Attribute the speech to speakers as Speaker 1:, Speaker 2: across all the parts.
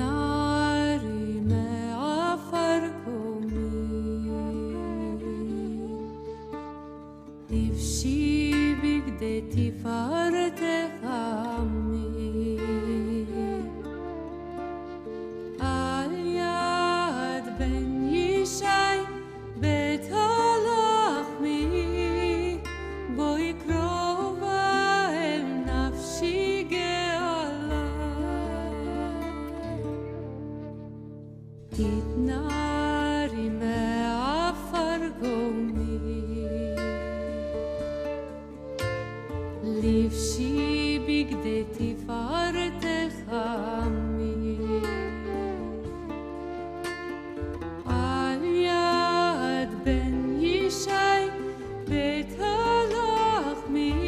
Speaker 1: התנערי מעפר קומי, לבשי בגדי תפארתך עמי, על יד בן ישי בית הלחמי, בואי קרובה אל נפשי גאלה. תתנערי מעפר קומי, לבשי בגדי תפארתך עמי, על יד בן ישי בית הלחמי,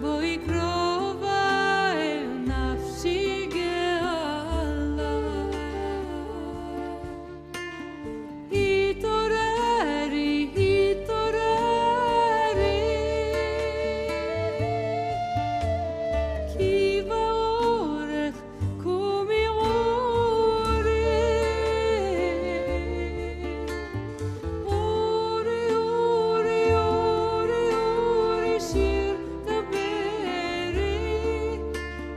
Speaker 1: בואי קרובה אל נפשי גאלה. התעוררי, התעוררי, כי באורך קומי אורי, אורי, אורי, אורי, אורי, שיר דברי,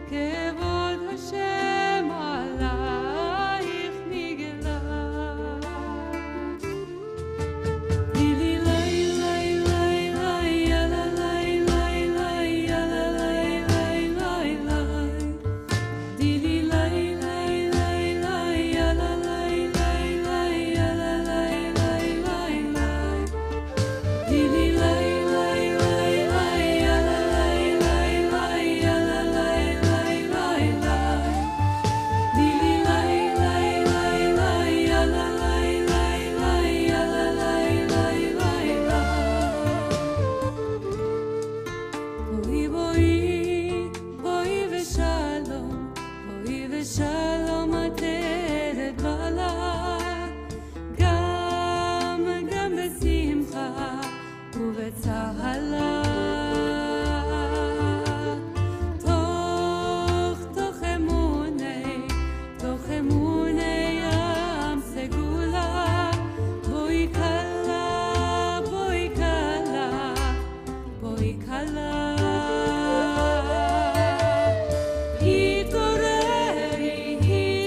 Speaker 1: כבוד השם עלייך נגלה. לילי לי לי לי לי ילה לי לי לי ילה לי לי לי לי, לילי לי לי לי לי ילה לי לי לי ילה לי לי לי לי, לילי לי לי לי לי ילה לי לי לי ילה לי לי לי לי, לילי לי לי לי ילה לי לי לי ילה לי לי לי לי. בואי בואי בואי ושלום, בואי ושלום עטרת בעלה, גם בשמחה ובצהלה. תוך אמוני ים סגולה, בואי קלה, בואי קלה, בואי קלה. התעוררי,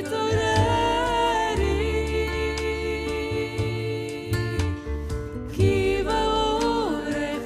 Speaker 1: התעוררי, כי באורך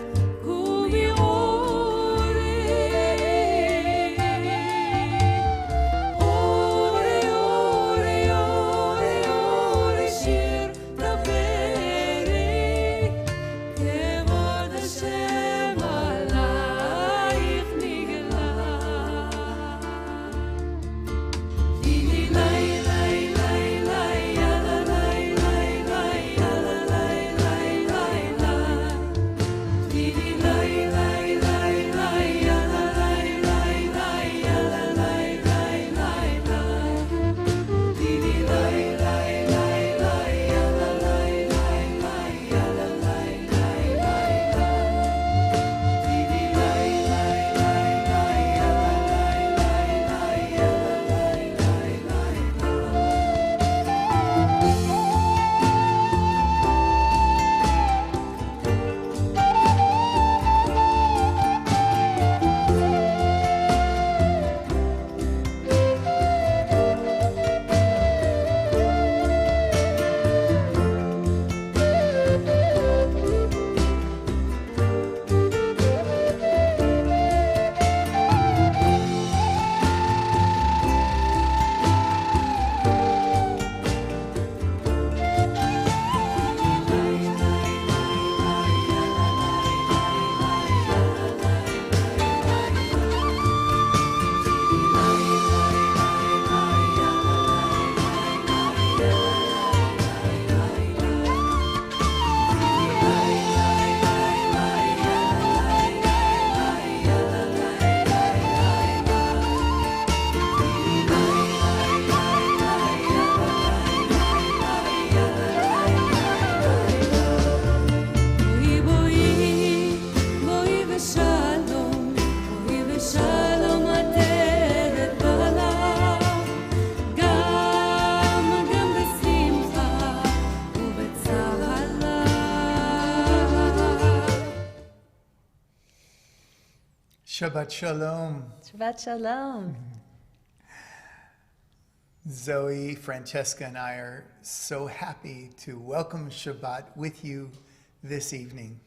Speaker 2: Shabbat Shalom.
Speaker 1: Shabbat Shalom.
Speaker 2: Zoe, Francesca, and I are so happy to welcome Shabbat with you this evening.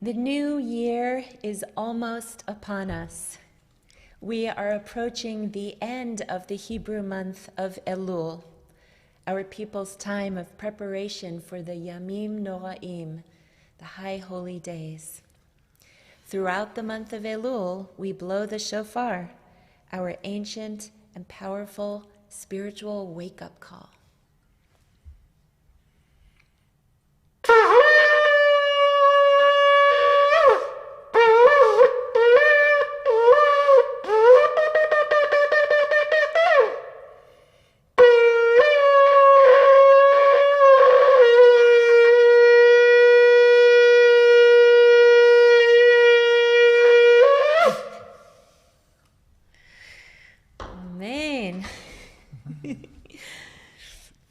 Speaker 1: The new year is almost upon us. We are approaching the end of the Hebrew month of Elul, our people's time of preparation for the Yamim Noraim, the high holy days. Throughout the month of Elul, we blow the shofar, our ancient and powerful spiritual wake-up call.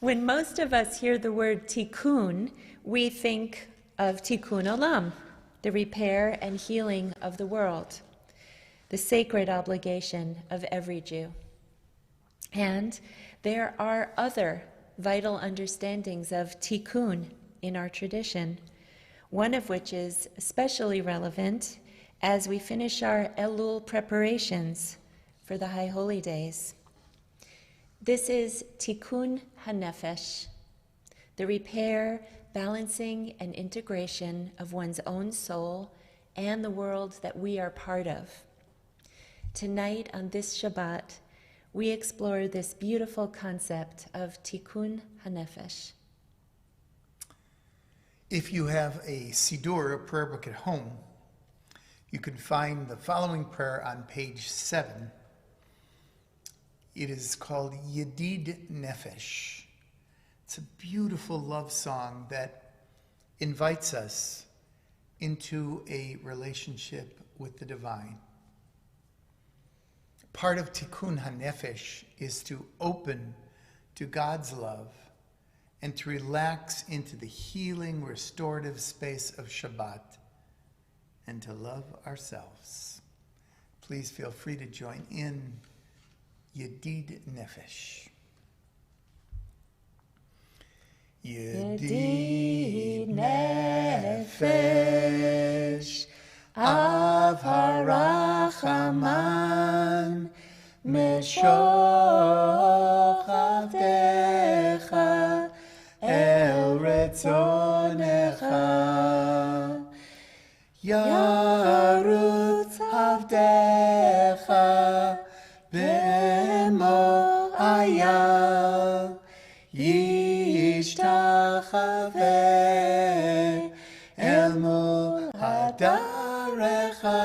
Speaker 1: When most of us hear the word tikkun, we think of tikkun olam, the repair and healing of the world, the sacred obligation of every Jew. And there are other vital understandings of tikkun in our tradition, one of which is especially relevant as we finish our Elul preparations for the High Holy Days. This is tikkun hanefesh, the repair, balancing, and integration of one's own soul and the world that we are part of. Tonight on this Shabbat, we explore this beautiful concept of tikkun hanefesh.
Speaker 2: If you have a Siddur, a prayer book at home, you can find the following prayer on page 7. It is called Yedid Nefesh. It's a beautiful love song that invites us into a relationship with the divine. Part of Tikkun HaNefesh is to open to God's love and to relax into the healing, restorative space of Shabbat and to love ourselves. Please feel free to join in Yedid Nefesh. Yedid Nefesh Av HaRachaman Meshoch Avdecha El Retzonecha Yarutz Avdecha B'mo Ayal Yishtachaveh El Mul Hadarecha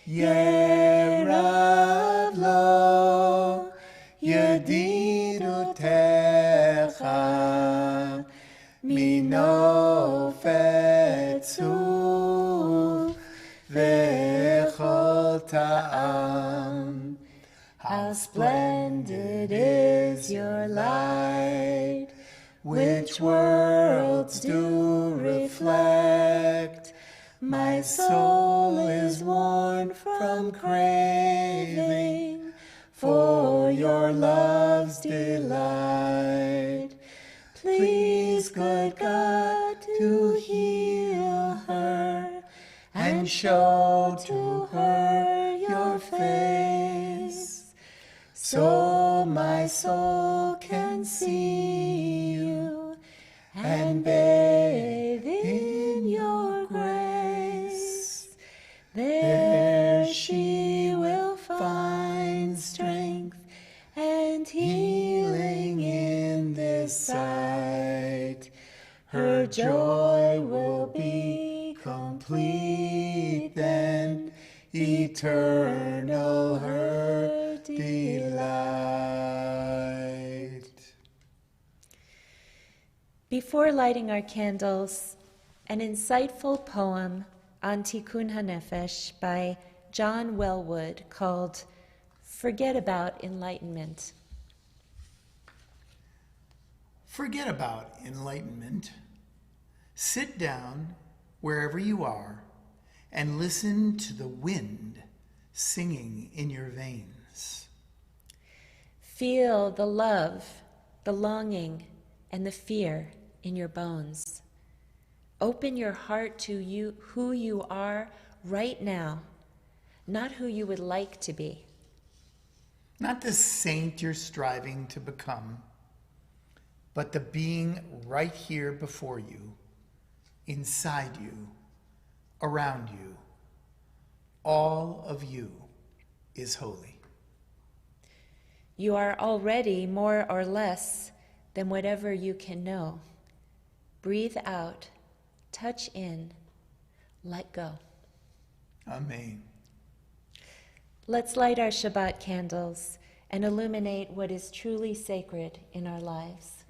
Speaker 2: Yerav Lo Yedidutecha Minofet Tzuv V'chol Ta'am. How splendid is your light, which worlds do reflect. My soul is worn from craving for your love's delight. Please, good God, to heal her and show to her your face, so my soul can see you and bathe in your grace. There she will find strength and healing in this sight. Her joy will be complete then, eternal her delight.
Speaker 1: Before lighting our candles, an insightful poem on Tikkun HaNefesh by John Wellwood called Forget About Enlightenment.
Speaker 2: Forget about enlightenment. Sit down wherever you are and listen to the wind singing in your veins.
Speaker 3: Feel the love, the longing, and the fear in your bones. Open your heart to you, who you are right now, not who you would like to be.
Speaker 2: Not the saint you're striving to become, but the being right here before you, inside you, around you. All of you is holy.
Speaker 3: You are already more or less than whatever you can know. Breathe out, touch in, let go.
Speaker 2: Amen.
Speaker 3: Let's light our Shabbat candles and illuminate what is truly sacred in our lives.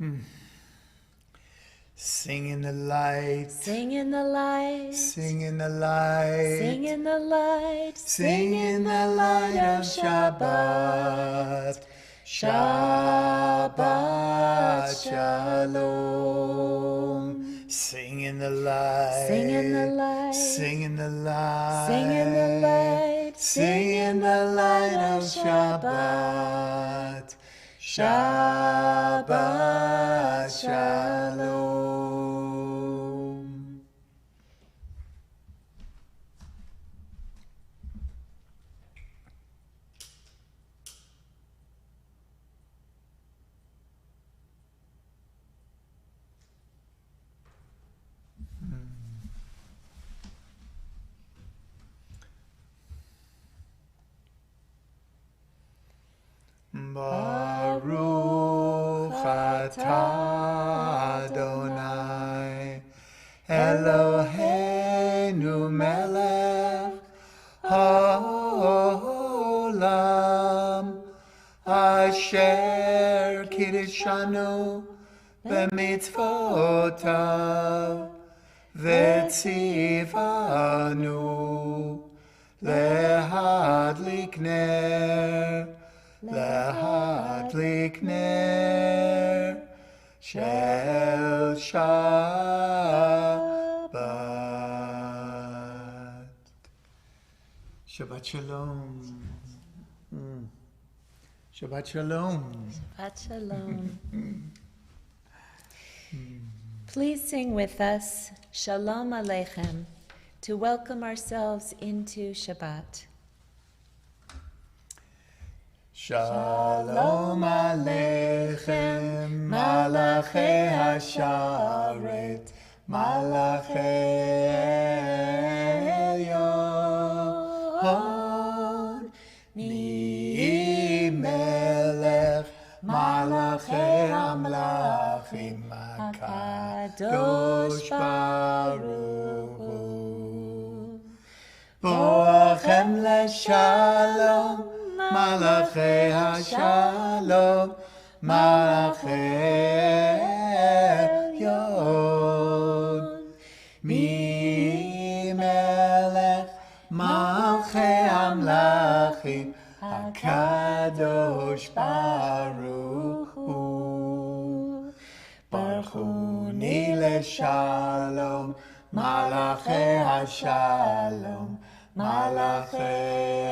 Speaker 2: Sing in the light.
Speaker 3: Sing in the light.
Speaker 2: Sing in the light.
Speaker 3: Sing in the light.
Speaker 2: Sing in the light of Shabbat. Shabbat Shalom. Sing in the light.
Speaker 3: Sing in the light.
Speaker 2: Sing in the light.
Speaker 3: Sing in the light.
Speaker 2: Sing in the light of Shabbat. Shabbat Shalom. Baruch atah Adonai Eloheinu melech haolam asher kiddushanu b'mitzvotav v'tzivanu lehadlik ner להדליק נר של שבת. Shabbat Shalom. Shabbat Shalom.
Speaker 3: Shabbat Shalom. Please sing with us Shalom Aleichem to welcome ourselves into Shabbat.
Speaker 2: Shalom Aleichem, Malachei Hasharet, Malachei Elyon, Mi Melech, Malachei Amlachim, HaKadosh Baruch Hu. Boachem leShalom, Malachei Hashalom, Malachei Elyon, Mi Melech, Malchei Amlachim, HaKadosh Baruch Hu. Baruchuni leShalom, Malachei Hashalom, Malachei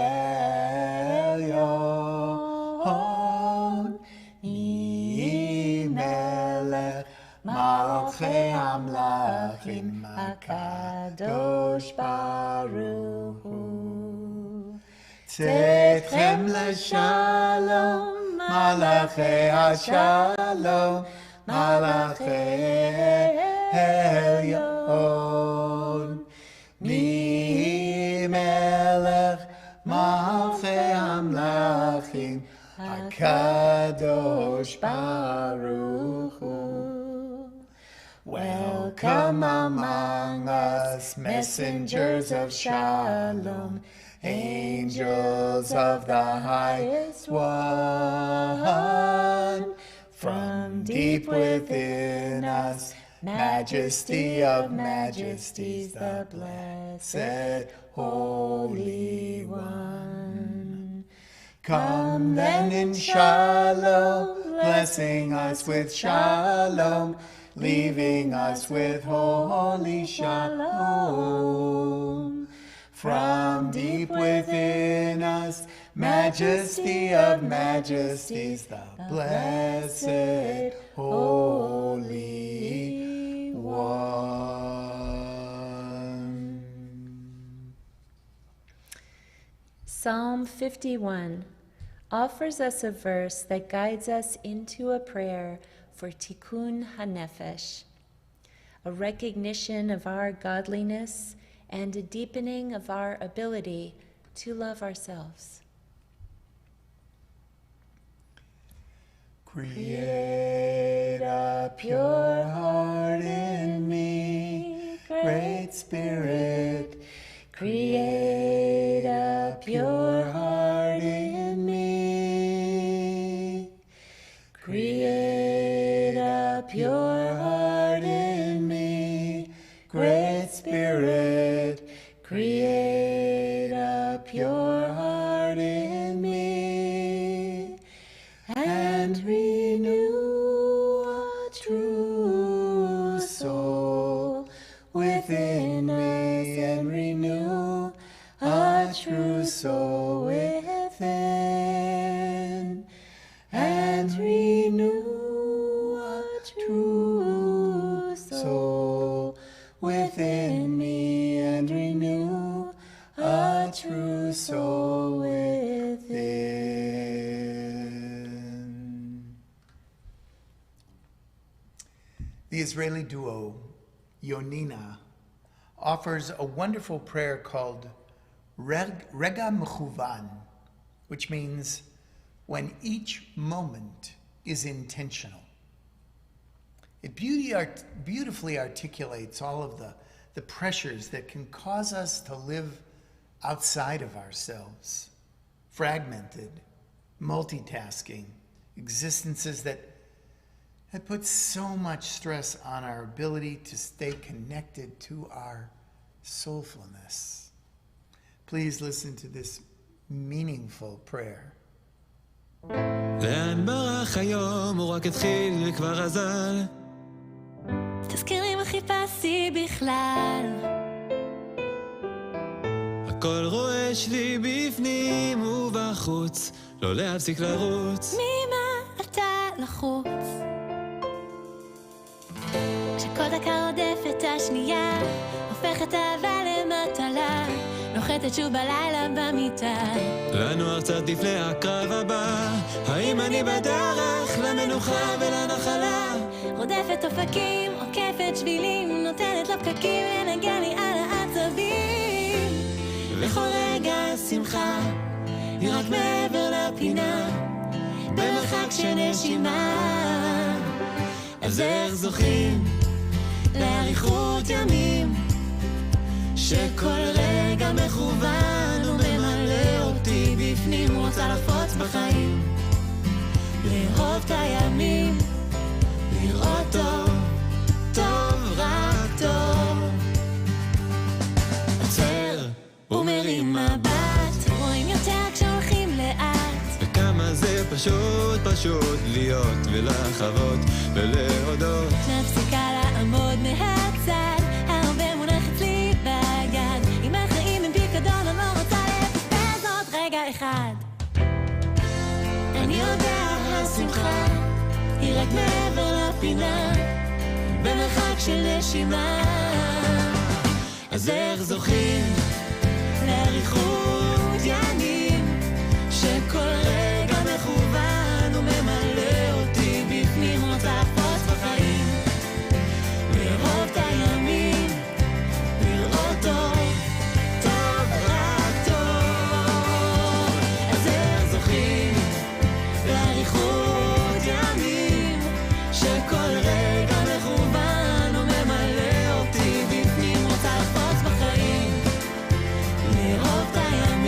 Speaker 2: Elyon, Mi Melech, Malchei Amlachim, HaKadosh Baruch Hu. Tzedchem leShalom, Malachei Hashalom, Malachei Elyon, Mi Melech, Malchei Amlachim, HaKadosh Baruch Hu. Welcome among us, messengers of Shalom, angels of the highest one. From deep within us, Majesty of majesties, the blessed Holy One. Come then in shalom, blessing us with shalom, leaving us with holy shalom. from deep within us, majesty of majesties, the blessed Holy One.
Speaker 3: Psalm 51 offers us a verse that guides us into a prayer for tikkun hanefesh, a recognition of our godliness and a deepening of our ability to love ourselves.
Speaker 2: Create a pure heart in me, Great Spirit. Create a pure heart in me. Create a pure heart in me, Great Spirit. Create a pure heart in me, and renew a true soul within me, and renew a true soul within, and renew a true soul within me, and renew a true soul within. The Israeli duo Yonina offers a wonderful prayer called Rega Mechuvan, which means when each moment is intentional. It beautifully articulates all of the pressures that can cause us to live outside of ourselves, fragmented, multitasking, existences that put so much stress on our ability to stay connected to our soulfulness. Please listen to this meaningful prayer.
Speaker 4: לאן ברח היום, הוא רק התחיל וכבר אזל.
Speaker 1: תזכיר לי מה חיפשתי בכלל.
Speaker 4: הכל רועש לי בפנים ובחוץ, לא להפסיק לרוץ.
Speaker 1: ממה אתה לחוץ? כשכל דקה רודפת השנייה, הופכת אהבה למטלה, נוחתת שוב בלילה במיטה.
Speaker 4: לנוער קצת לפני הקרב הבא, האם אני בדרך למנוחה ולנחלה?
Speaker 1: רודפת אופקים, עוקפת שבילים, נותנת לו פקקים, ינגע לי על העצבים.
Speaker 4: לכל רגע שמחה, היא רק מעבר לפינה, במרחק של נשימה. אז איך זוכים לאריכות ימים, שכל רגע מכוון וממלא אותי בפנים, רוצה לפוץ בחיים, לאהוב את הימים, לראות טוב, טוב, רק טוב. עוצר ומרים מבט,
Speaker 1: רואים יותר כשהולכים לאט,
Speaker 4: וכמה זה פשוט להיות ולחוות ולהודות.
Speaker 1: מפסיקה לעמוד מהצד, הרבה מונח אצלי ביד, אם החיים הם פיקדון אני לא רוצה לפספס עוד רגע אחד. אני יודע השמחה היא רק מעבר לפינה, במרחק של נשימה.
Speaker 4: אז איך זוכים
Speaker 1: לאריכות ימים,
Speaker 4: שכל רגע מכוון וממלא אותי בפנים, רוצה לפוץ בחיים, לאהוב את הימים, לראות טוב, טוב, רק טוב. אז איך זוכים לאריכות ימים, שכל רגע מכוון וממלא אותי בפנים, רוצה לפוץ בחיים, לאהוב את הימים,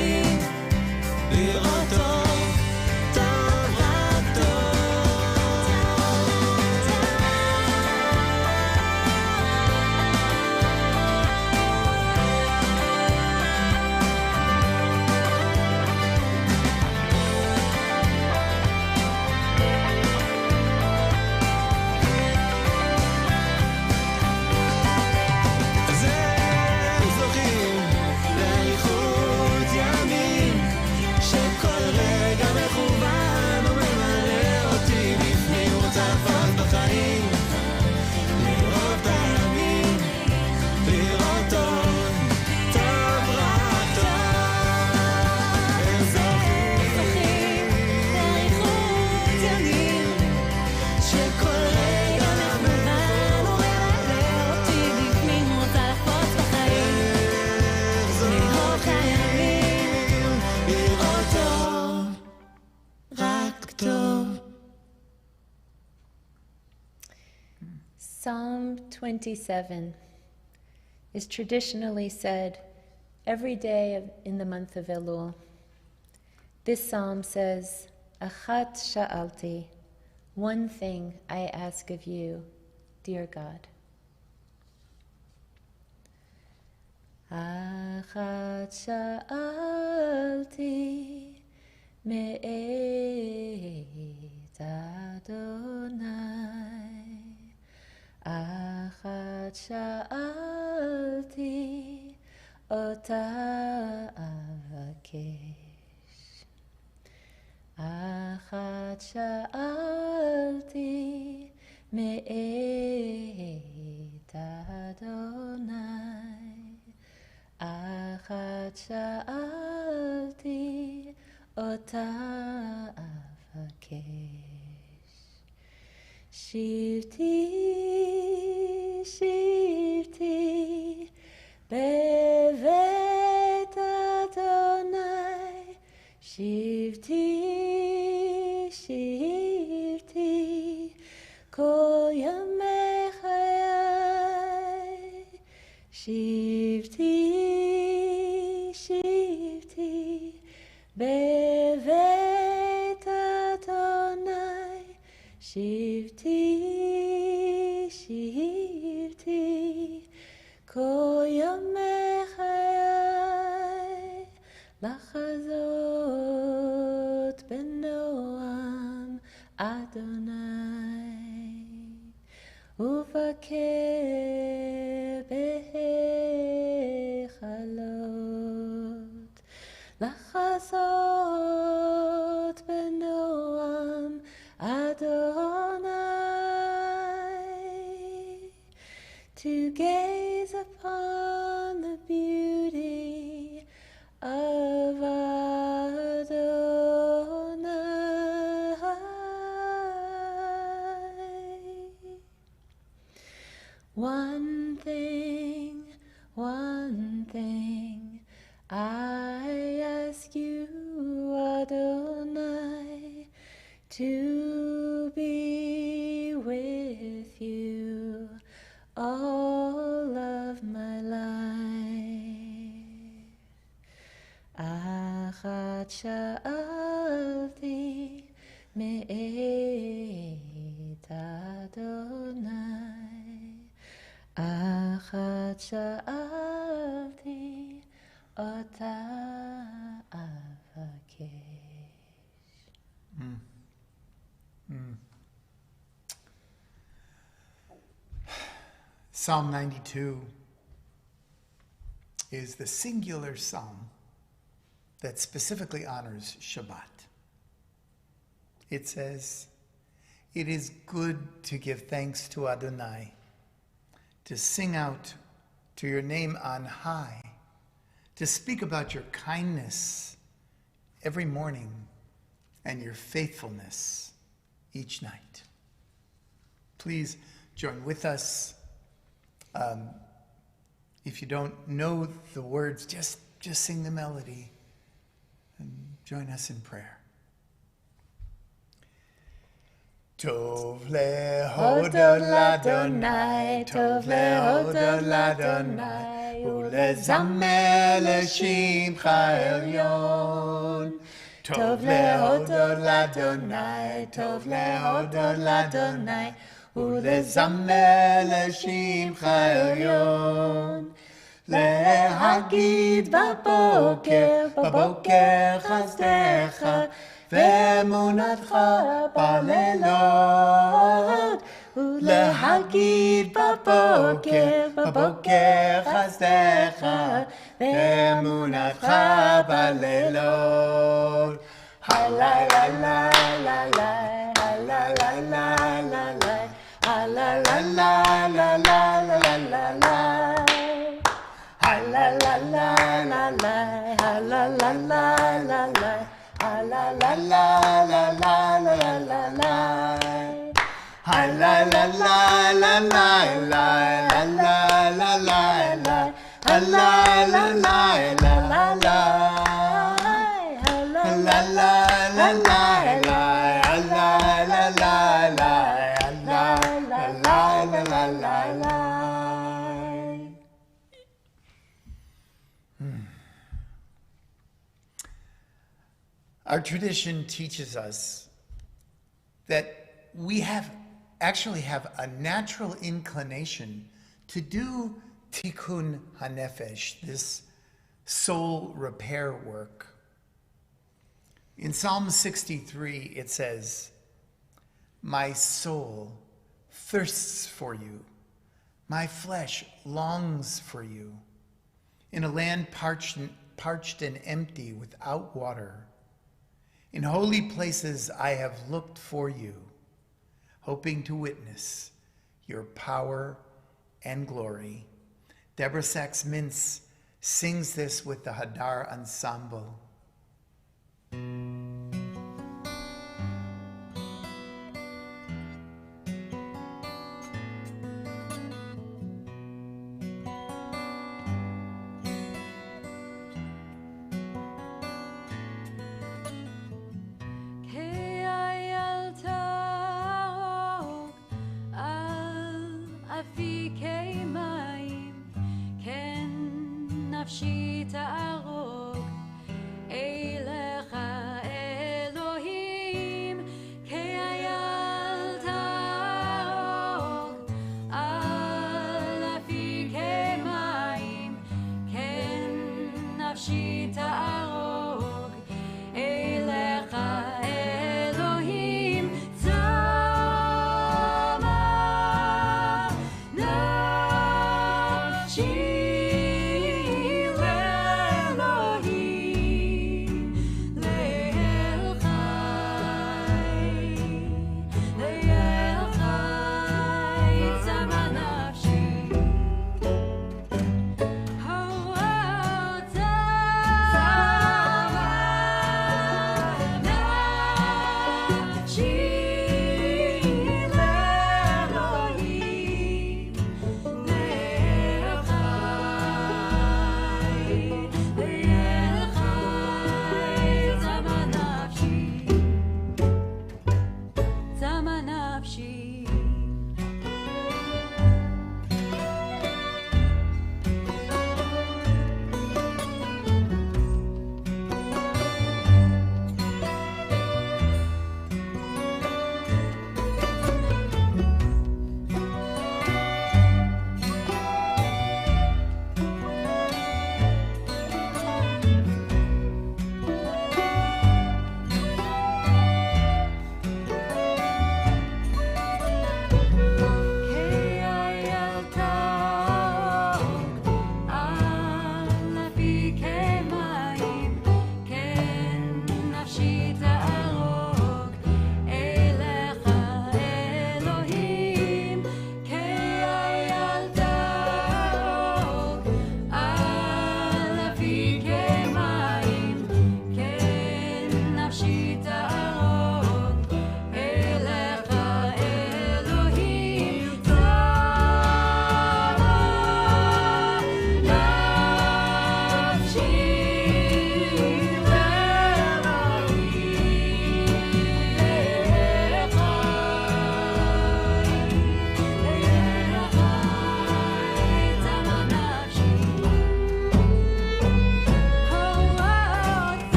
Speaker 3: Psalm 27 is traditionally said every day in the month of Elul. This psalm says, Achat sha'alti, one thing I ask of you, dear God. Achat sha'alti me'et Adonai. Achat sha'alti ota avakesh. Achat sha'alti me'et Adonai. Achat sha'alti ota avakesh. Shivti, shivti, bevet Adonai. Shivti, shivti, kol yamei chayai. Shivti, shivti, bevet Adonai. Shivti, shivti, kol yamei chayai. Lachazot benoam Adonai. Uvakeh behechalot. Lachazot benoam Adonai, to gaze upon the beauty of Adonai. One thing I ask you, Adonai, to be with you all of my life. Achat sha'alti me'et Adonai. Achat sha'alti ota avakesh.
Speaker 2: Psalm 92 is the singular psalm that specifically honors Shabbat. It says, "It is good to give thanks to Adonai, to sing out to your name on high, to speak about your kindness every morning and your faithfulness each night." Please join with us. If you don't know the words, just sing the melody and join us in prayer. Tov lehodol Adonai, tov lehodol Adonai, ulezamer l'shimcha elyon. Tov lehodol Adonai, tov lehodol Adonai, ולזמר לשמך עליון, להגיד בבוקר חסדך, ואמונתך בלילות, ולהגיד בבוקר חסדך, ואמונתך בלילות. הלילה לילה לילה לילה לילה La la la la la la la la la. La la la la la la la la la la la. La la la la la la la la. La la la la la la la la la la la. La la la la la la la. La la la la la la la la la. La la la Our tradition teaches us that we actually have a natural inclination to do tikkun hanefesh, this soul repair work. In Psalm 63, it says, "My soul thirsts for you. My flesh longs for you. In a land parched and empty without water. In holy places I have looked for you, hoping to witness your power and glory." Deborah Sachs-Mintz sings this with the Hadar Ensemble.
Speaker 1: נפשי תערוג אליך אלוהים כאייל תערוג על אפיקי מים כן נפשי תערוג אליך אלוהים צמא נפשי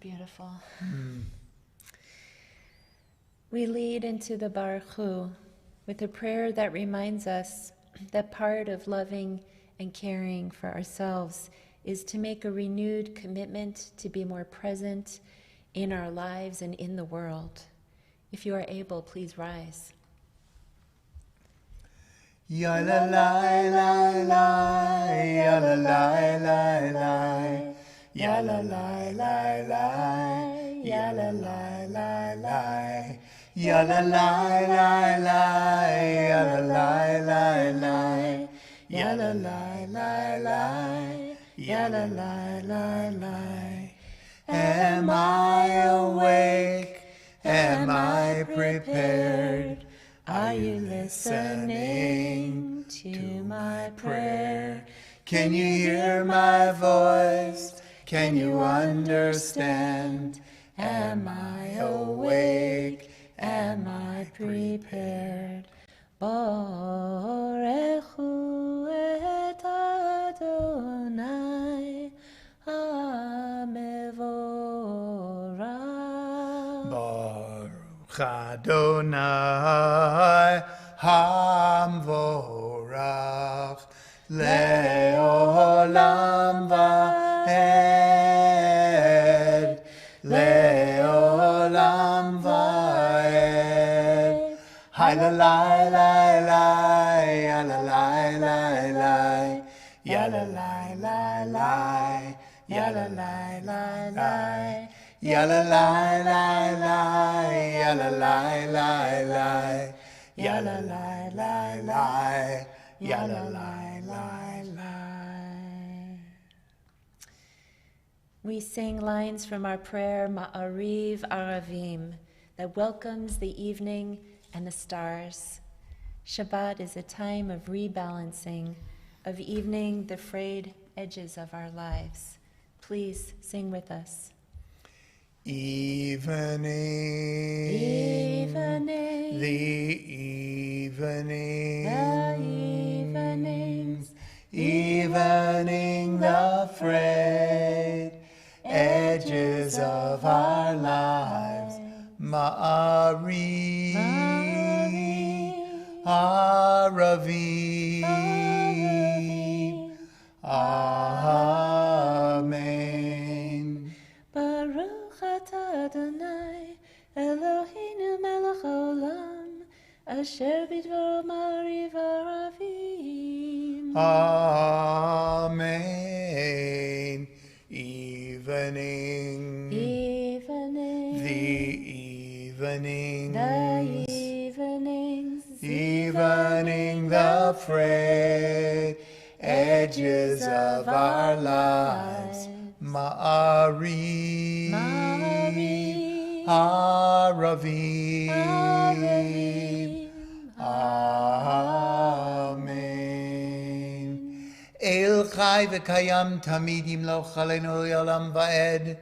Speaker 3: beautiful. We lead into the Baruch Hu with a prayer that reminds us that part of loving and caring for ourselves is to make a renewed commitment to be more present in our lives and in the world. If you are able, please rise.
Speaker 2: Ya la la la la, ya la la la la, ya la la la la, ya la la la la, ya la la la la, ya la la la la, ya la la la la, ya la la la la. Am I awake? Am I prepared? Are you listening to my prayer? Can you hear my voice? Can you understand? Am I awake? Am I prepared?
Speaker 3: Barechu et Adonai HaMevorach.
Speaker 2: Baruch Adonai HaMevorach Le'olam va'ed Le'olam va'ed Hai la la la la ya la la la la ya la la la la ya la la la la ya la la la la ya la la la la ya la la la la ya la la la la.
Speaker 3: We sing lines from our prayer Ma'ariv Aravim that welcomes the evening and the stars. Shabbat is a time of rebalancing, of evening the frayed edges of our lives. Please sing with us.
Speaker 2: Evening,
Speaker 3: Evening,
Speaker 2: the evening,
Speaker 3: the evenings,
Speaker 2: evening the frayed edges of our lives. Ma'ariv, Aravim, Amen.
Speaker 3: Baruch atah Adonai, Eloheinu melech haolam, asher bidvaro ma'ariv aravim.
Speaker 2: Amen. Evening,
Speaker 3: Evening,
Speaker 2: the evening,
Speaker 3: the evenings,
Speaker 2: evening the frayed edges of our lives. Ma'ariv,
Speaker 3: Ma'ariv,
Speaker 2: Aravim,
Speaker 3: Aravim,
Speaker 2: Amen. El Chai v'Kayam Tamid Yimloch Aleinu Le'olam Va'ed.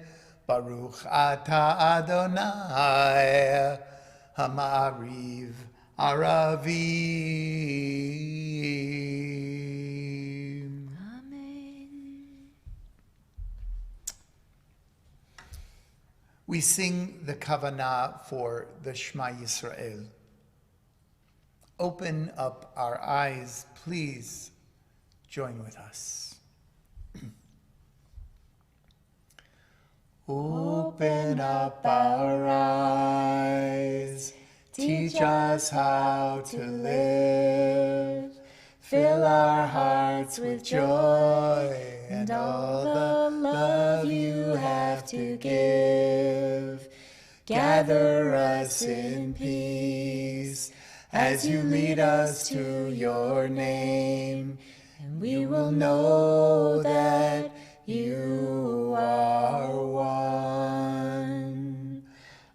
Speaker 2: Baruch Ata Adonai Ha'ma'ariv Aravim.
Speaker 3: Amen.
Speaker 2: We sing the Kavanah for the Shema Yisrael. Open up our eyes, please join with us. Open up our eyes, teach us how to live, fill our hearts with joy and all the love you have to give. Gather us in peace as you lead us to your name, and we will know that you are one.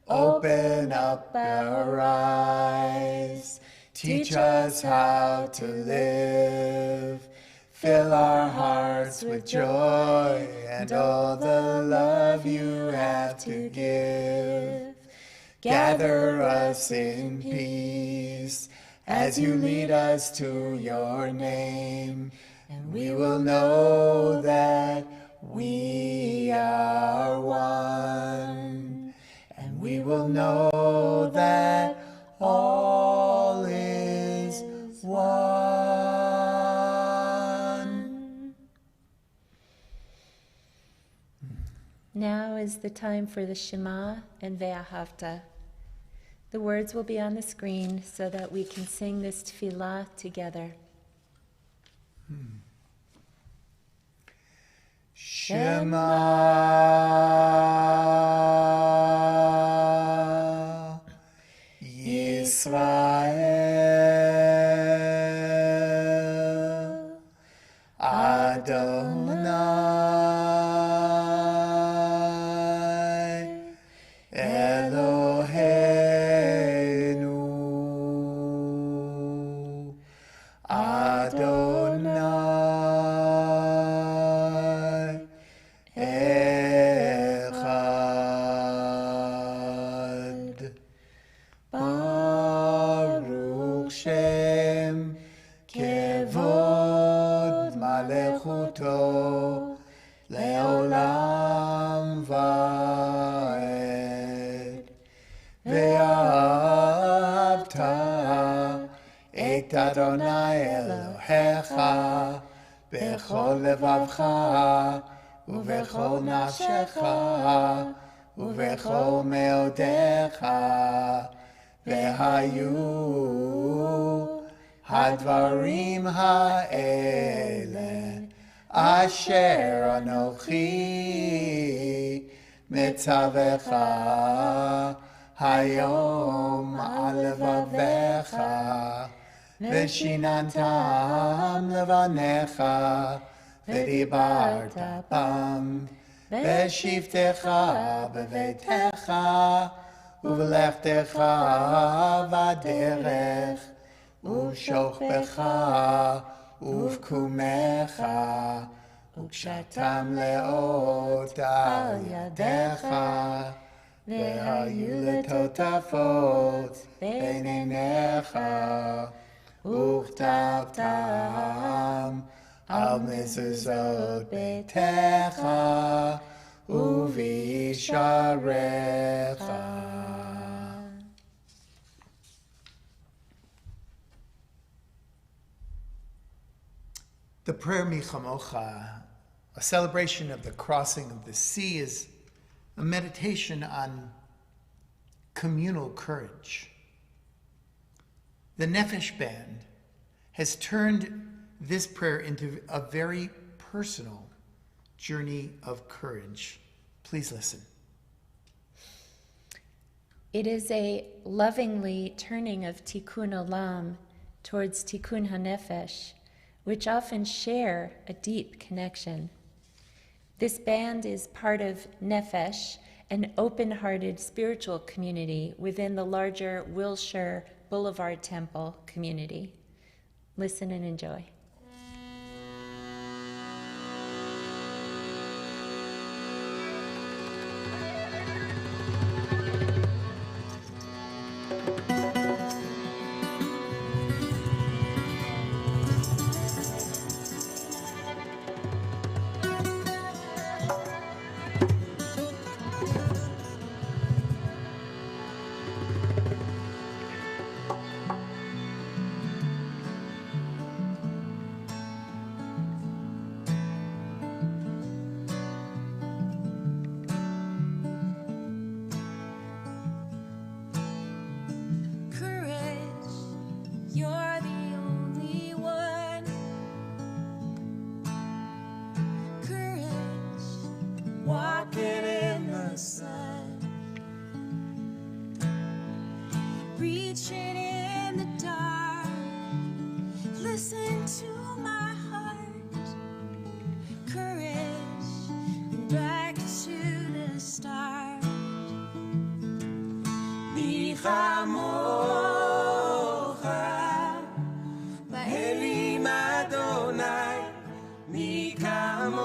Speaker 2: Open up our eyes, teach us how to live, fill our hearts with joy and all the love you have to give. Gather us in peace as you lead us to your name, and we will know that we are one.
Speaker 3: Now is the time for the Shema and Ve'ahavta. The words will be on the screen so that we can sing this tefillah together.
Speaker 2: Shema Yisrael Adonai Eloheinu Adonai Echad Baruch Shem Kevod Malechuto Leolam Vaed Ve'ahavta Et Adonai Elohecha Bechol levavcha Uvechol nafshecha Uvechol meodecha Vehayu Hadvarim ha'ele Asher Anochi Metzavecha Hayom al levavecha Veshinantam levanecha Vedibarta bam Veshivtecha bevetecha Uvelechtecha vaderech Uvshochbecha uvkumecha Ukshatam leot al yadecha Vehayu letotafot beinenecha Uchtavtam al mezuzot beitecha uvisharecha. The prayer Michamocha, a celebration of the crossing of the sea, is a meditation on communal courage. The Nefesh Band has turned this prayer into a very personal journey of courage. Please listen.
Speaker 3: It is a lovingly turning of Tikkun Olam towards Tikkun HaNefesh, which often share a deep connection. This band is part of Nefesh, an open-hearted spiritual community within the larger Wilshire Boulevard Temple community. Listen and enjoy.
Speaker 1: Reaching in the dark, listen to my heart. Courage, back to the start. Michamocha, Elim Adonai, Michamocha,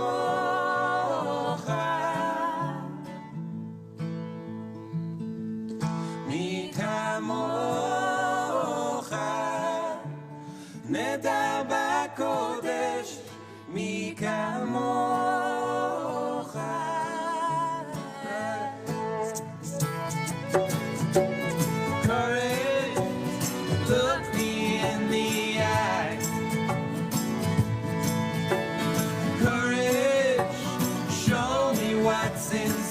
Speaker 1: Michamocha, Nedar b'kodesh, Michamocha. Courage, look me in the eye. Courage, show me what's inside.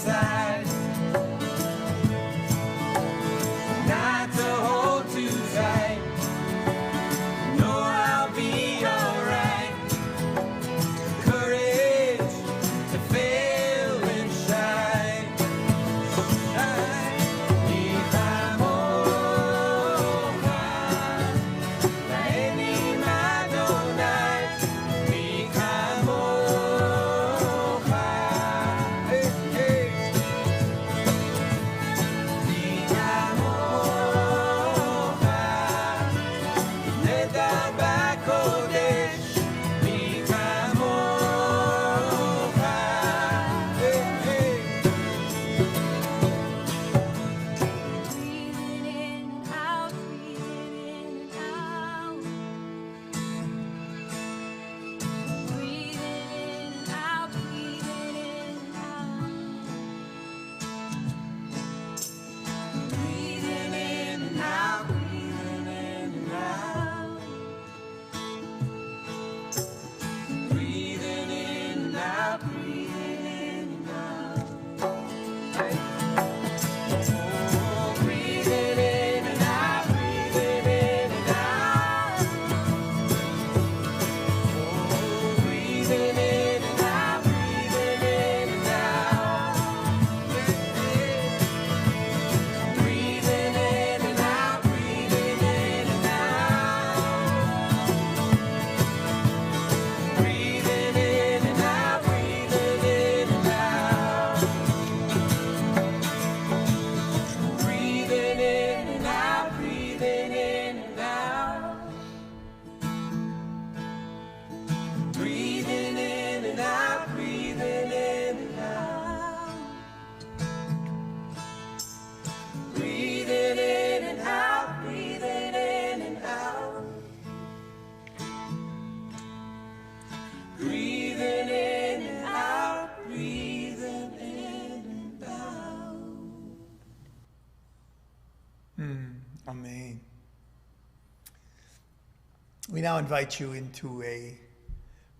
Speaker 2: me now invite you into a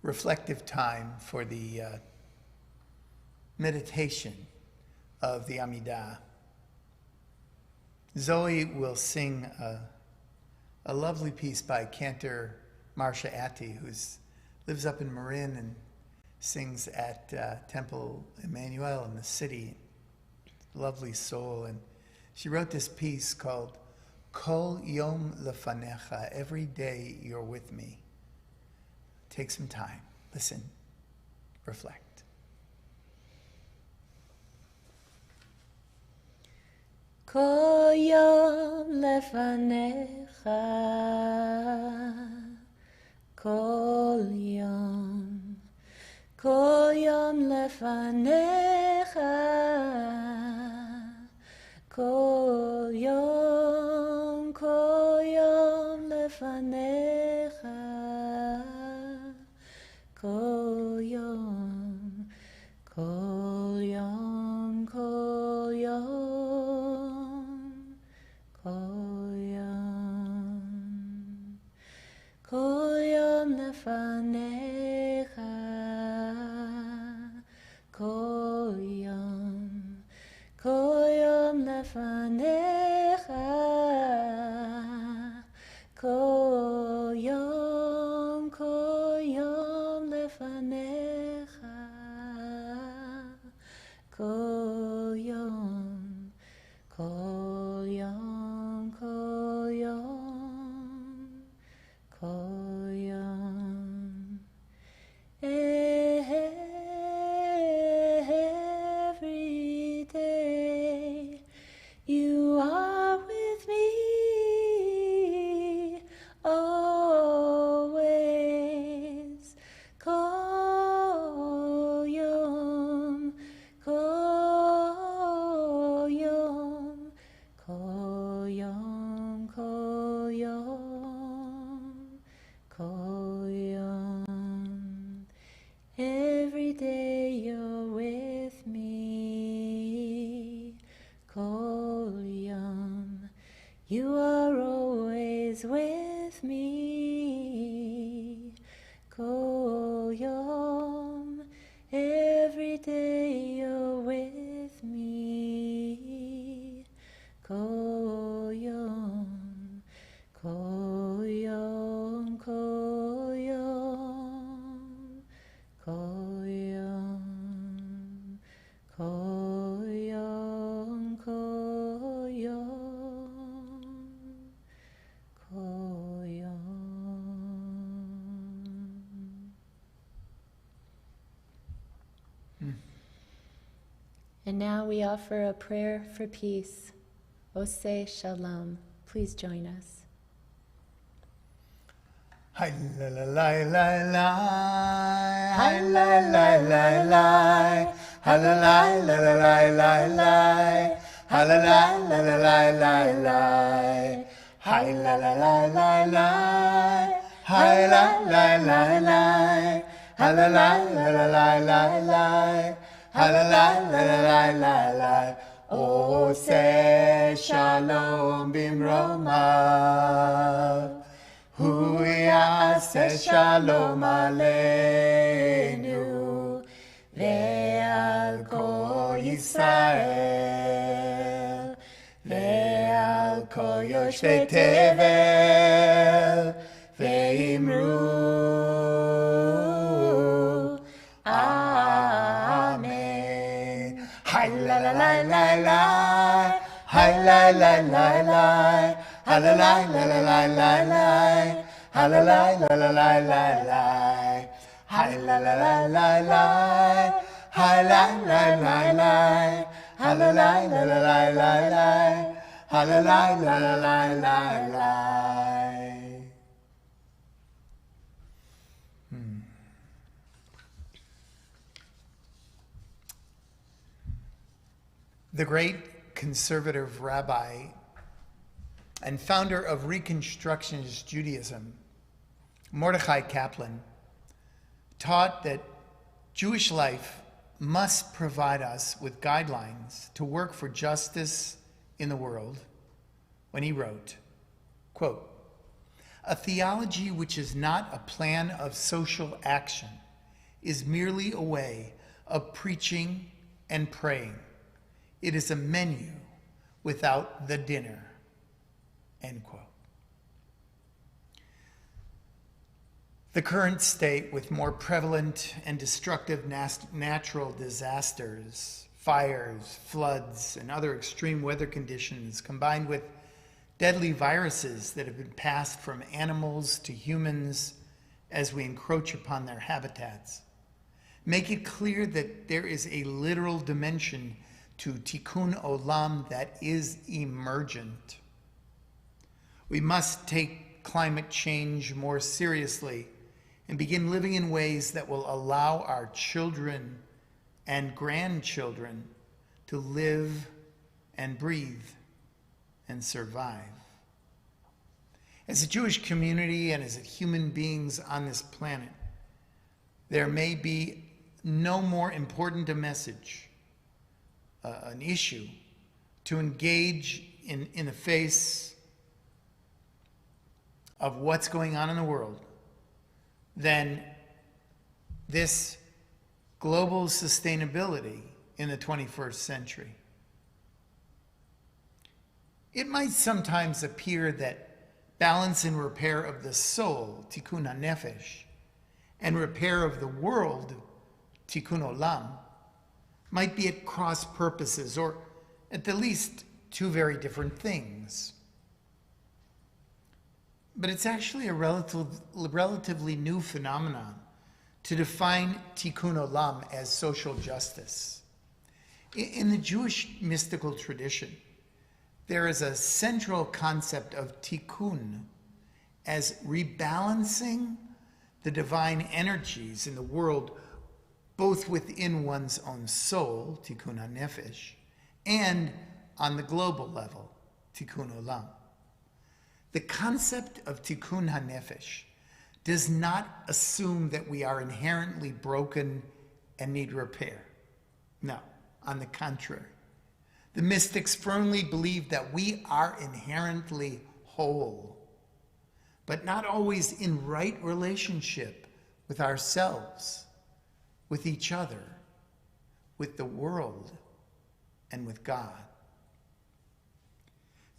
Speaker 2: reflective time for the meditation of the Amidah. Zoe will sing a lovely piece by cantor Marcia Atty, who lives up in Marin and sings at Temple Emmanuel in the city. Lovely soul. And she wrote this piece called Kol Yom Lefanecha, every day you're with me. Take some time, listen, reflect.
Speaker 3: Kol yom lefanecha, kol yom lefanecha, kol yom lefanecha, kol yom, kol yom, kol yom, kol yom, kol yom lefanecha, kol yom lefanecha, kol yom lefanecha, kol yom, kol yom, kol yom, kol yom. Every day you are with me, always. Kol yom, kol yom, kol yom, kol yom, kol yom. Every day you're with me, kol yom. You are always with me, kol yom. Every day you're with me, kol yom, kol yom, kol yom, kol yom, kol yom, kol yom, kol yom. And now we offer a prayer for peace. Oseh Shalom. Please join us.
Speaker 2: Hi la la la la la, hi la la la la, hi la la la la la la la, hi la la la la la la la, hi la la la la la, hi la la la la, hi la la la la la la la, hi la la la la la la la. Oseh Shalom bimromav, Hu yaseh shalom aleinu ve'al kol Yisrael ve'al kol yoshvei tevel ve'imru Amen. Hi la la la la la, hi la la la la, hi la la la la la la la, hi la la la la la la la, hi la la la la la, hi la la la la, hi la la la la la la la, hi la la la la la la la. The great conservative rabbi and founder of Reconstructionist Judaism, Mordechai Kaplan, taught that Jewish life must provide us with guidelines to work for justice in the world when he wrote, quote, A theology which is not a plan of social action is merely a way of preaching and praying. It is a menu without the dinner." End quote. The current state, with more prevalent and destructive natural disasters, fires, floods, and other extreme weather conditions, combined with deadly viruses that have been passed from animals to humans as we encroach upon their habitats, make it clear that there is a literal dimension to tikkun olam that is emergent. We must take climate change more seriously and begin living in ways that will allow our children and grandchildren to live and breathe and survive. As a Jewish community and as human beings on this planet, there may be no more important a message, an issue, to engage in the face of what's going on in the world than this global sustainability in the 21st century. It might sometimes appear that balance and repair of the soul, tikkun hanefesh, and repair of the world, tikkun olam, might be at cross purposes, or at the least two very different things. But it's actually a relatively new phenomenon to define tikkun olam as social justice. In the Jewish mystical tradition, there is a central concept of tikkun as rebalancing the divine energies in the world, both within one's own soul, tikkun hanefesh, and on the global level, tikkun olam. The concept of tikkun hanefesh does not assume that we are inherently broken and need repair. No, on the contrary. The mystics firmly believe that we are inherently whole, but not always in right relationship with ourselves, with each other, with the world, and with God.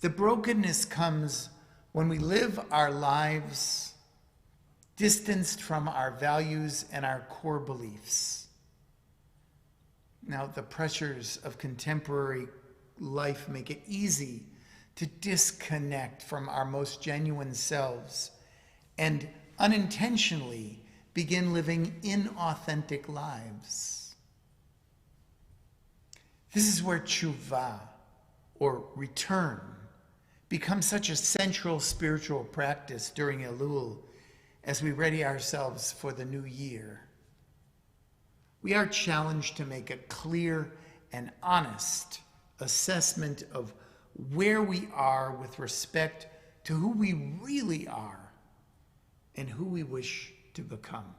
Speaker 2: The brokenness comes when we live our lives distanced from our values and our core beliefs. Now, the pressures of contemporary life make it easy to disconnect from our most genuine selves and unintentionally begin living inauthentic lives. This is where tshuva, or return, becomes such a central spiritual practice during Elul as we ready ourselves for the new year. We are challenged to make a clear and honest assessment of where we are with respect to who we really are and who we wish to become.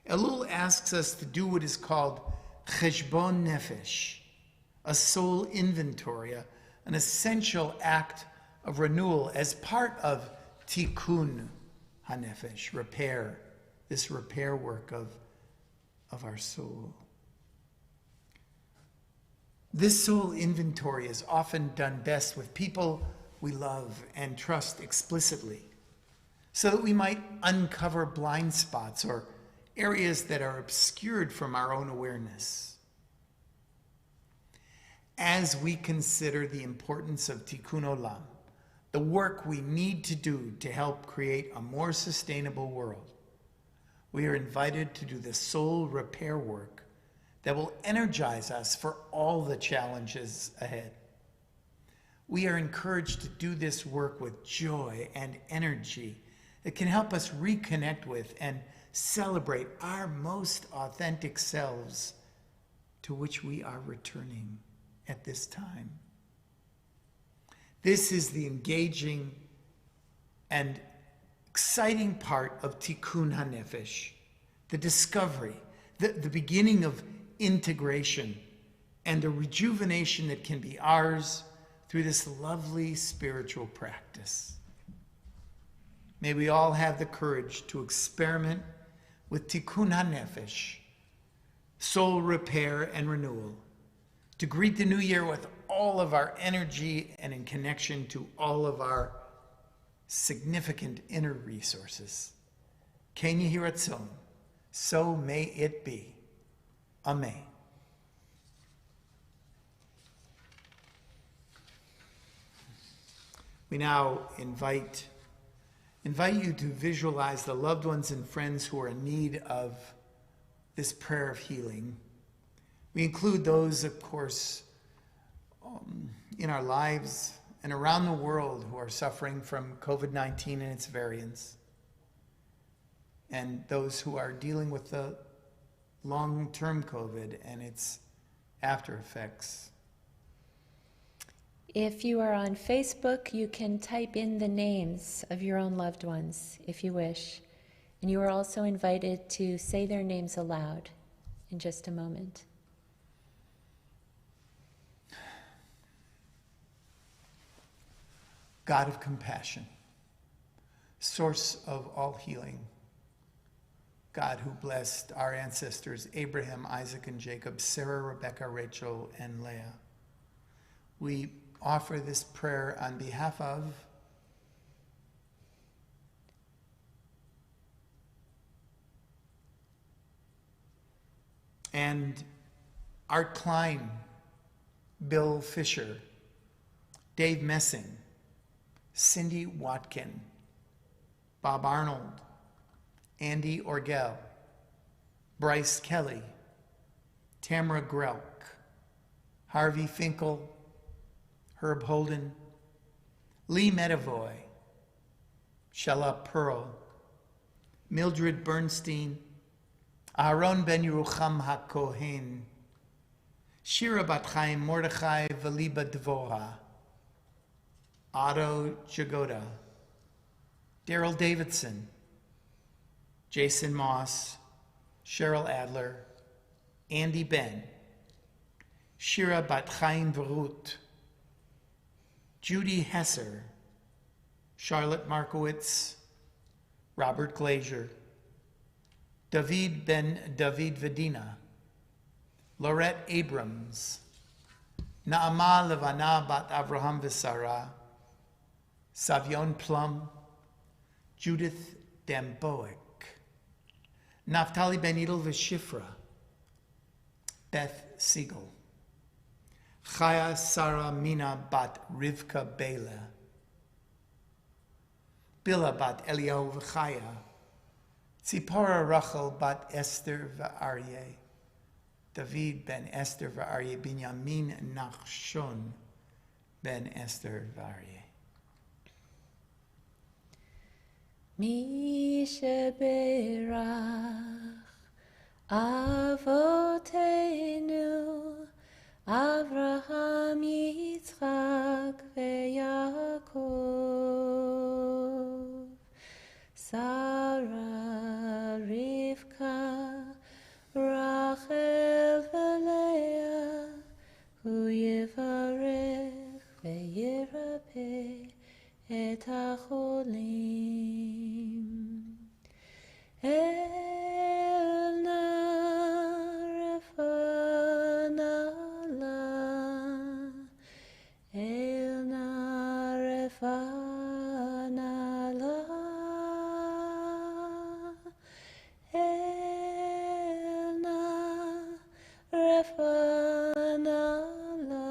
Speaker 2: Elul asks us to do what is called cheshbon nefesh, a soul inventory, an essential act of renewal as part of tikkun hanefesh, repair, this repair work of our soul. This soul inventory is often done best with people we love and trust explicitly, so that we might uncover blind spots or areas that are obscured from our own awareness. As we consider the importance of tikkun olam, the work we need to do to help create a more sustainable world, we are invited to do the soul repair work that will energize us for all the challenges ahead. We are encouraged to do this work with joy and energy that can help us reconnect with and celebrate our most authentic selves, to which we are returning at this time. This is the engaging and exciting part of tikkun hanefesh, the discovery, the beginning of integration, and the rejuvenation that can be ours through this lovely spiritual practice. May we all have the courage to experiment with tikkun hanefesh, soul repair and renewal, to greet the new year with all of our energy and in connection to all of our significant inner resources. Ken yehi ratzon, so may it be. Amen. We now invite you to visualize the loved ones and friends who are in need of this prayer of healing. We include those, of course, in our lives and around the world who are suffering from COVID-19 and its variants, and those who are dealing with the long-term COVID and its after effects.
Speaker 3: If you are on Facebook, you can type in the names of your own loved ones if you wish. And you are also invited to say their names aloud in just a moment.
Speaker 2: God of compassion, source of all healing, God who blessed our ancestors Abraham, Isaac, and Jacob, Sarah, Rebecca, Rachel, and Leah, we offer this prayer on behalf of and Art Klein, Bill Fisher, Dave Messing, Cindy Watkin, Bob Arnold, Andy Orgel, Bryce Kelly, Tamara Grelk, Harvey Finkel, Herb Holden, Lee Medavoy, Shella Pearl, Mildred Bernstein, Aharon Ben Yerucham HaKohen, Shira Bat Chaim Mordechai Valiba Dvorah, Otto Jagoda, Daryl Davidson, Jason Moss, Cheryl Adler, Andy Ben, Shira Bat Chaim Verut, Judy Hesser, Charlotte Markowitz, Robert Glazier, David Ben David Vedina, Laurette Abrams, Naama Levana Bat Avraham Visara, Savion Plum, Judith Damboek, Naftali Ben Edel Veshifra, Beth Siegel, Chaya Sarah Mina Bat Rivka Bela, Bila Bat Eliyahu V'Chaya, Tzipora Rachel Bat Esther V'Aryeh, David Ben Esther V'Aryeh, Binyamin Nachshon Ben Esther V'Aryeh.
Speaker 3: Mi sheberach Avotenu Avraham, Yitzchak, veYaakov, Sarah, Rivka, Rachel, veLeah, Hu yivarech veYirapeh et hacholim. Elna refana la, Elna refana la, Elna refana la,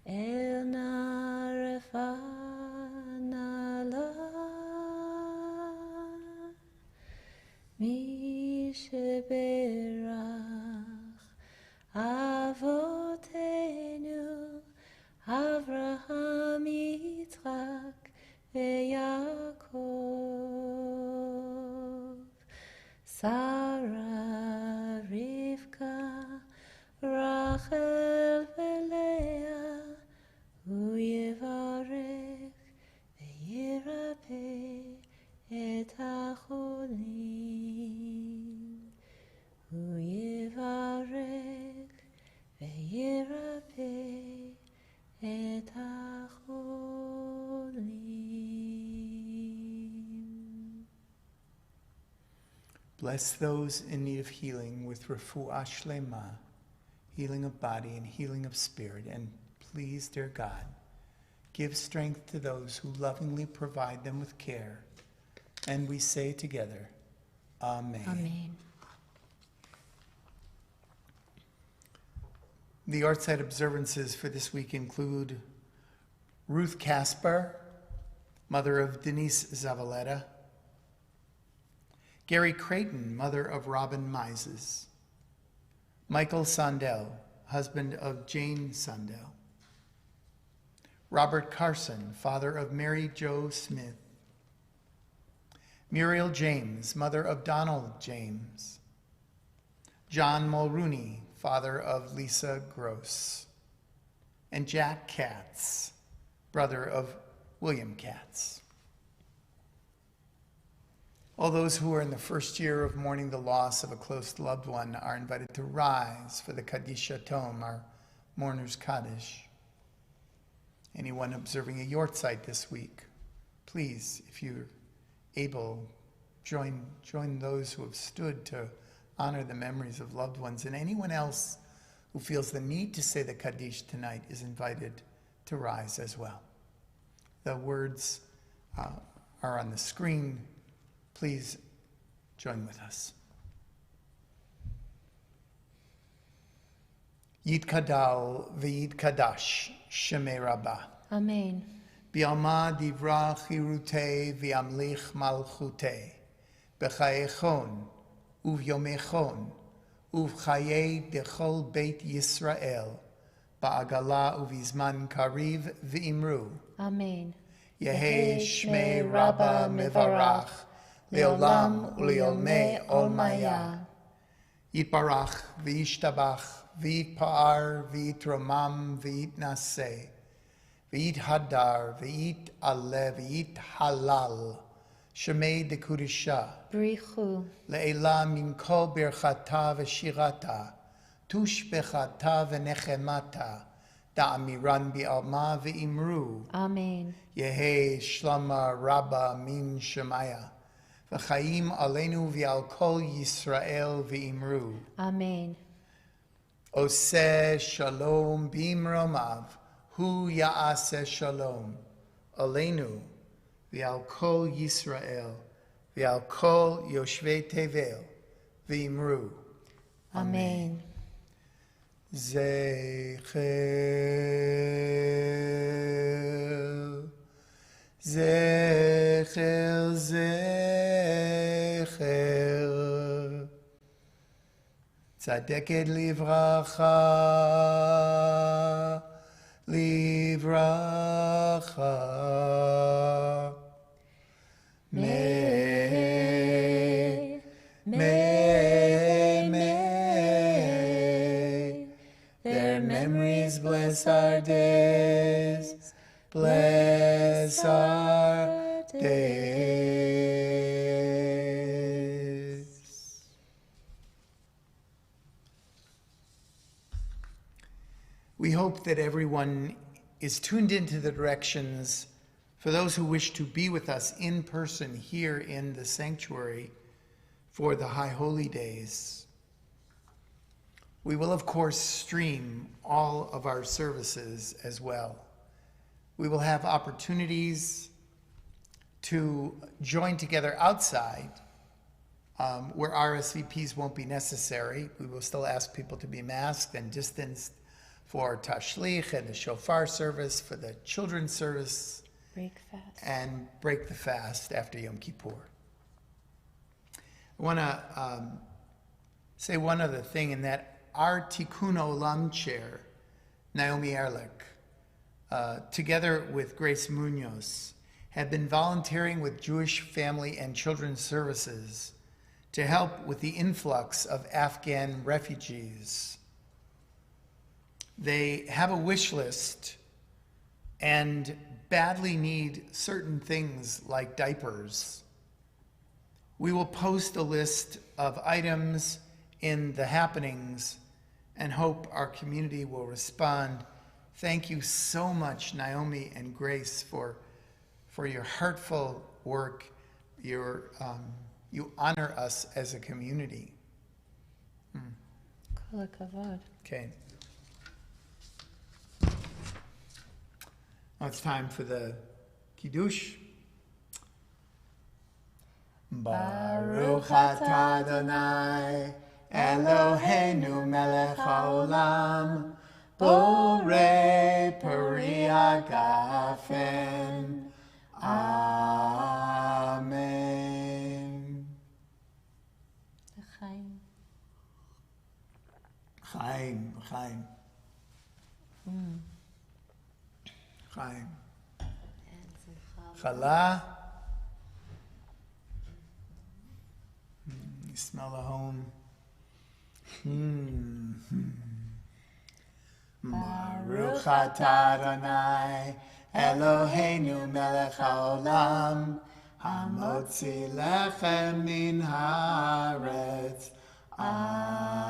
Speaker 3: Elna refana la. Mi sheberach Avotenu Avraham, Yitzchak, veYaakov, Sarah, Rivka, Rachel, veLeah, Hu yivarech veYirapeh et hacholim. Hu yivarech veYirapeh et hacholim.
Speaker 2: Bless those in need of healing with refuah shlema, healing of body and healing of spirit. And please, dear God, give strength to those who lovingly provide them with care. And we say together, Amen.
Speaker 3: Amen.
Speaker 2: The Yahrzeit observances for this week include Ruth Casper, mother of Denise Zavaleta; Gary Creighton, mother of Robin Mises; Michael Sandell, husband of Jane Sandell; Robert Carson, father of Mary Jo Smith; Muriel James, mother of Donald James; John Mulrooney, father of Lisa Gross; and Jack Katz, brother of William Katz. All those who are in the first year of mourning the loss of a close loved one are invited to rise for the Kaddish Yatom, our mourner's Kaddish. Anyone observing a Yahrzeit this week, please, if you're able, join those who have stood to honor the memories of loved ones. And anyone else who feels the need to say the Kaddish tonight is invited to rise as well. The words are on the screen. Please join with us. Yitkadal v'yitkadash shemei Rabbah.
Speaker 3: Amen.
Speaker 2: Bi'alma divra chirutei v'yamlich malchutei. B'chayechon uvyomechon uv'chayei dechol beit Yisrael. Ba'agala uvizman kariv v'imru.
Speaker 3: Amen.
Speaker 2: Yehi shmei Rabbah mevarach. Leolam uleolmei olmaya. Yitbarach v'yishtabach v'yitpa'ar v'yitromam v'yitnaseh v'yithadar v'yit'aleh v'yithalal shemei dekudisha
Speaker 3: Brichu.
Speaker 2: le'ela min kol birchata v'shirata tushbechata v'nechemata da'amiran bi'alma v'imru
Speaker 3: Amen.
Speaker 2: Yehi shlama Rabbah min shemaya v'chaim aleinu v'al kol Yisrael v'imru.
Speaker 3: Amen.
Speaker 2: Oseh shalom b'imromav hu ya'aseh shalom aleinu v'al kol Yisrael v'al kol yoshvei tevel v'imru.
Speaker 3: Amen.
Speaker 2: Zecher, zecher, zecher. Tzadeket livracha, livracha. May, may, may. Their memories bless our days, bless our days. We hope that everyone is tuned into the directions for those who wish to be with us in person here in the sanctuary for the High Holy Days. We will, of course, stream all of our services as well. We will have opportunities to join together outside where RSVPs won't be necessary. We will still ask people to be masked and distanced for Tashlich and the Shofar service, for the children's service,
Speaker 3: Break fast.
Speaker 2: and break the fast after Yom Kippur. I want to say one other thing, in that our Tikkun Olam chair, Naomi Ehrlich, together with Grace Munoz, have been volunteering with Jewish Family and Children's Services to help with the influx of Afghan refugees. They have a wish list and badly need certain things like diapers. We will post a list of items in the happenings and hope our community will respond. Thank you so much, Naomi and Grace, for your heartful work, your You honor us as a community.
Speaker 3: Kol hakavod.
Speaker 2: Okay. Now it's time for the Kiddush. Baruch atah Adonai Eloheinu melech haolam borei peri hagafen. Amen.
Speaker 3: L'chaim.
Speaker 2: Chaim, Chaim. Chaim. Chala. You smell the home. Baruch atah Adonai Eloheinu melech haolam hamotzi lechem min haaretz. Amen.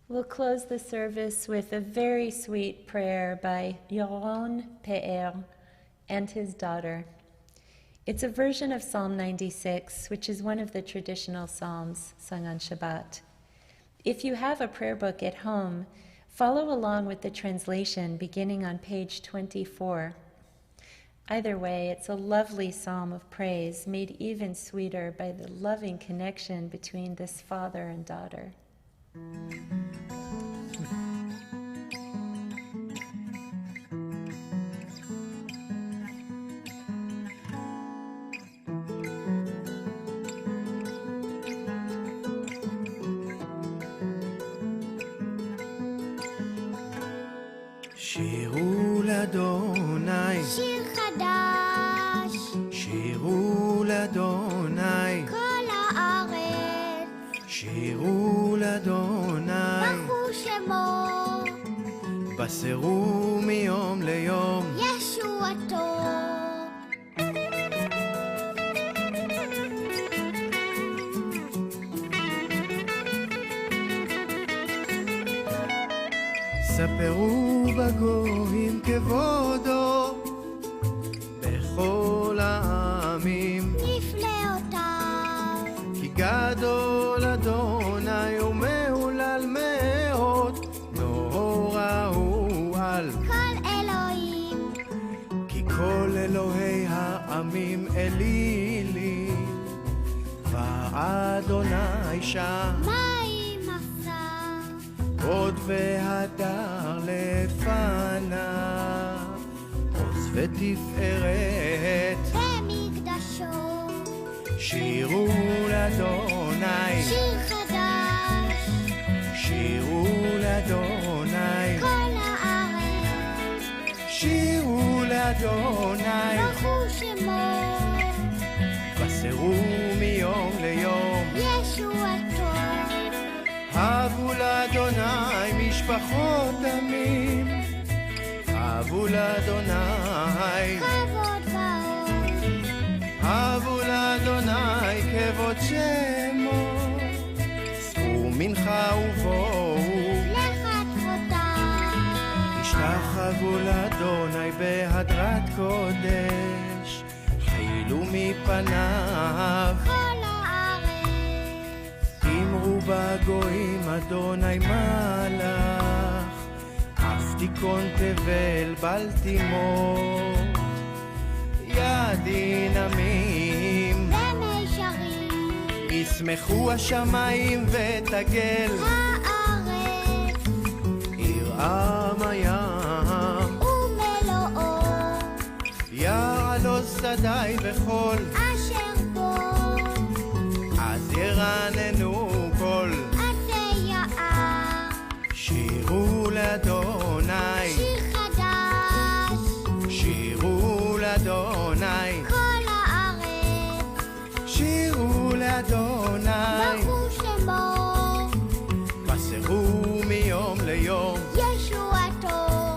Speaker 3: We'll close the service with a very sweet prayer by Yaron Pe'er and his daughter. It's a version of Psalm 96, which is one of the traditional psalms sung on Shabbat. If you have a prayer book at home, follow along with the translation beginning on page 24. Either way, it's a lovely psalm of praise, made even sweeter by the loving connection between this father and daughter.
Speaker 4: שירו לאדוני,
Speaker 5: שיר חדש,
Speaker 4: שירו לאדוני,
Speaker 5: כל הארץ,
Speaker 4: שירו לאדוני,
Speaker 5: ברכו שמו,
Speaker 4: בשרו מיום ליום.
Speaker 5: ישועתו.
Speaker 4: ספרו בגויים כבודו, בכל העמים,
Speaker 5: נפלאותיו,
Speaker 4: כי גדול אדוני ומהולל מאוד, נורא הוא על.
Speaker 5: כל אלוהים,
Speaker 4: כי כל אלוהי העמים אלילים, ואדוני שם,
Speaker 5: מים אפסה,
Speaker 4: הוד והדר לפניו, עוז ותפארת,
Speaker 5: במקדשו,
Speaker 4: שירו לאדוני,
Speaker 5: שיר חדש,
Speaker 4: שירו לאדוני,
Speaker 5: כל הארץ,
Speaker 4: שירו לאדוני,
Speaker 5: ברכו שמו,
Speaker 4: בשרו מיום ליום.
Speaker 5: ישועתו.
Speaker 4: אהבו לאדוני משפחות עמים, אהבו לאדוני,
Speaker 5: כבוד ועוז,
Speaker 4: אהבו לאדוני כבוד שמו, שאו מנחה ובואו,
Speaker 5: לחטאותיו,
Speaker 4: השתחוו לאדוני בהדרת קודש, חילו מפניו,
Speaker 5: כל הארץ,
Speaker 4: אמרו בגויים אדוני מלך, אף תיכון תבל בל תימות, ידין עמים,
Speaker 5: ומישרים,
Speaker 4: ישמחו השמיים ותגל,
Speaker 5: הארץ,
Speaker 4: ירעם הים,
Speaker 5: ומלואו,
Speaker 4: יעלוז שדי וכל,
Speaker 5: אשר בו,
Speaker 4: אז ירננו כל.
Speaker 5: עטי יער,
Speaker 4: שירו לאדוני,
Speaker 5: שיר חדש,
Speaker 4: שירו לאדוני,
Speaker 5: כל הארץ,
Speaker 4: שירו לאדוני,
Speaker 5: ברכו שמו,
Speaker 4: בשרו מיום ליום.
Speaker 5: ישועתו.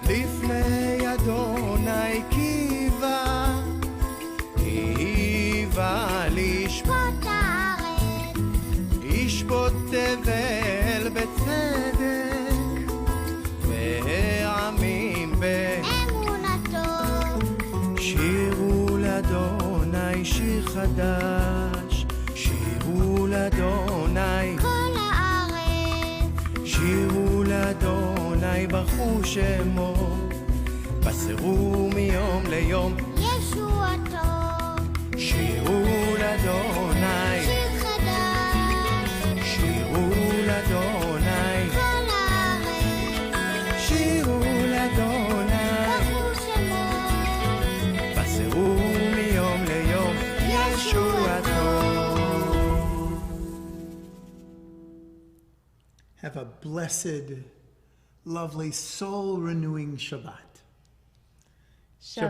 Speaker 4: לפני אדוני קיווה, קיווה לשפוט,
Speaker 5: שפוט הארץ,
Speaker 4: ישפוט תבל בצדק,
Speaker 6: חדש. שירו לאדוני,
Speaker 5: כל הארץ,
Speaker 6: שירו לאדוני, ברכו שמו, בסרו מיום ליום.
Speaker 5: ישועתו,
Speaker 6: שירו לאדוני,
Speaker 5: שיר חדש,
Speaker 6: שירו לאדוני,
Speaker 5: כל הארץ,
Speaker 6: שירו לאדוני,
Speaker 5: ברכו שמו,
Speaker 6: בסרו מיום ליום. ישועתו.
Speaker 2: Have a blessed, lovely, soul-renewing Shabbat.
Speaker 3: Shabbat